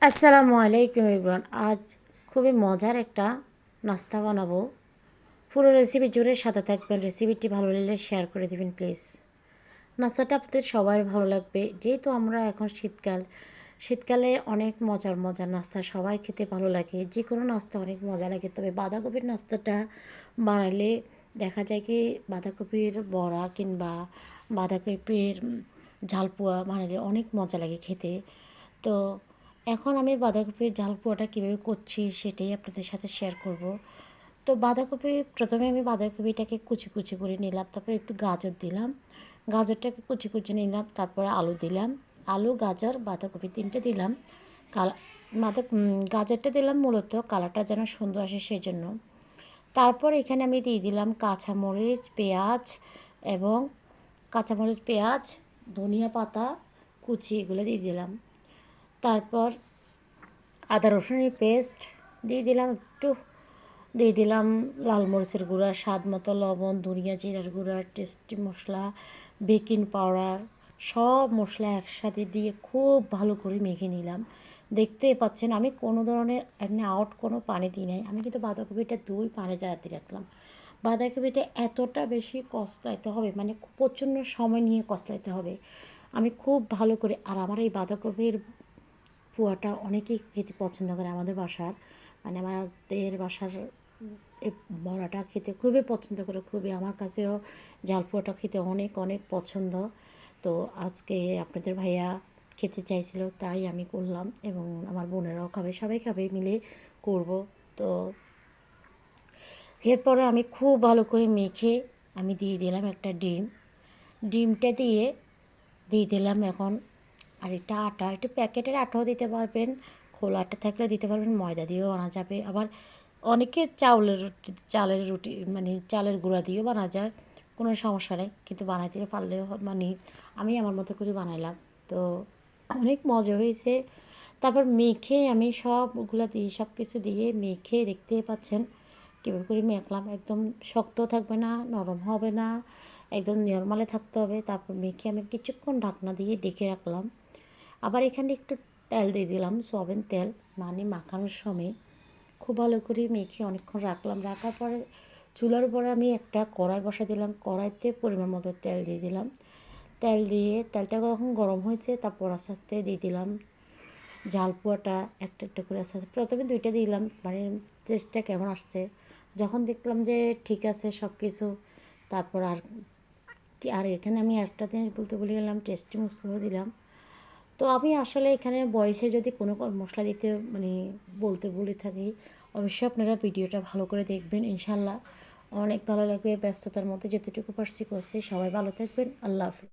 আসসালামু আলাইকুম এভরিওয়ান। আজ খুবই মজার একটা নাস্তা বানাবো। পুরো রেসিপি জুড়ে সাথে থাকবেন। রেসিপিটি ভালো লাগলে শেয়ার করে দিবেন প্লিজ। নাস্তাটা আপনাদের সবার ভালো লাগবে, যেহেতু আমরা এখন শীতকালে অনেক মজার মজার নাস্তা সবাই খেতে ভালো লাগে। যে কোনো নাস্তা অনেক মজা লাগে, তবে বাঁধাকপির নাস্তাটা বানালে দেখা যায় কি বাঁধাকপির বড়া কিংবা বাঁধাকপির ঝালপোয়া বানালে অনেক মজা লাগে খেতে। তো এখন আমি বাঁধাকপির ঝালপোয়াটা কীভাবে করছি সেটাই আপনাদের সাথে শেয়ার করব। তো প্রথমে আমি বাঁধাকপিটাকে কুচি কুচি করে নিলাম, তারপরে একটু গাজর দিলাম, গাজরটাকে কুচি কুচি নিলাম, তারপরে আলু দিলাম, আলু গাজর বাঁধাকপি তিনটে দিলাম। কালা গাজরটা দিলাম মূলত কালারটা যেন সুন্দর আসে সেই জন্য। তারপর এখানে আমি দিয়ে দিলাম কাঁচামরিচ, পেঁয়াজ এবং ধনিয়া পাতা কুচি এগুলো দিয়ে দিলাম। তারপর আদা রসুনের পেস্ট দিয়ে দিলাম, একটু দিয়ে দিলাম লাল মরিচের গুঁড়া, স্বাদ মতো লবণ, ধনিয়া জিরার গুঁড়া, টেস্টি মশলা, বেকিং পাউডার, সব মশলা একসাথে দিয়ে খুব ভালো করে মেখে নিলাম। দেখতেই পাচ্ছেন আমি কোনো ধরনের এমনি কোনো পানি দিই নাই। আমি কিন্তু বাঁধাকপিটা পানি জাগাতে রাখলাম। বাঁধাকপিটা এতটা বেশি কষলাইতে হবে, মানে প্রচণ্ড সময় নিয়ে কষলাইতে হবে। আমি খুব ভালো করে, আর আমার এই বাঁধাকপির পোয়াটা অনেকেই খেতে পছন্দ করে আমাদের বাসার, মানে আমাদের বাসার এই বড়াটা খেতে খুবই পছন্দ করে, খুবই। আমার কাছেও জাল পোয়াটা খেতে অনেক অনেক পছন্দ। তো আজকে আপনাদের ভাইয়া খেতে চাইছিল তাই আমি করলাম, এবং আমার বোনেরাও খাবে, সবাই খাবে মিলে করব। তো এরপরে আমি খুব ভালো করে মেখে আমি দিয়ে দিলাম একটা ডিমটা দিয়ে দিলাম এখন। আর এটা আটা, একটু প্যাকেটের আটাও দিতে পারবেন, খোলা আটা থাকলেও দিতে পারবেন, ময়দা দিয়েও বানা যাবে। আবার অনেকে চালের রুটি মানে চালের গুঁড়া দিয়েও বানা যায়, কোনো সমস্যা নেই, কিন্তু বানাইতে পারলেও মানে আমি আমার মতো করে বানাইলাম। তো অনেক মজা হয়েছে। তারপর মেখে আমি সব কিছু দিয়ে মেখে, দেখতে পাচ্ছেন কীভাবে করে মেখলাম, একদম শক্ত থাকবে না, নরম হবে না, একদম নরমালে থাকতে হবে। তারপর মেখে আমি কিছুক্ষণ ঢাকনা দিয়ে ডেকে রাখলাম। আবার এখানে একটু তেল দিয়ে দিলাম, সয়াবিন তেল, মানে মাখানোর সময় খুব ভালো করে মেখে অনেকক্ষণ রাখলাম। রাখার পরে চুলার উপরে আমি একটা কড়াই বসা দিলাম, কড়াইতে পরিমাণ মতো তেল দিয়ে দিলাম। তেলটা যখন গরম হয়েছে তারপর আস্তে আস্তে দিয়ে দিলাম ঝালপোয়াটা একটা একটা করে আস্তে আস্তে, প্রথমে দুইটা দিলাম, মানে টেস্টটা কেমন আসছে। যখন দেখলাম যে ঠিক আছে সব কিছু, তারপর আর এখানে আমি একটা জিনিস বলতে ভুলে গেলাম, টেস্টি মশলাও দিলাম। তো আমি আসলে এখানে বয়সে যদি কোনো মশলা দিতে মানে বলতে ভুলে থাকি, অবশ্যই আপনারা ভিডিওটা ভালো করে দেখবেন, ইনশাল্লাহ অনেক ভালো লাগবে। ব্যস্ততার মধ্যে যতটুকু পারছি করছি। সবাই ভালো থাকবেন। আল্লাহ হাফিজ।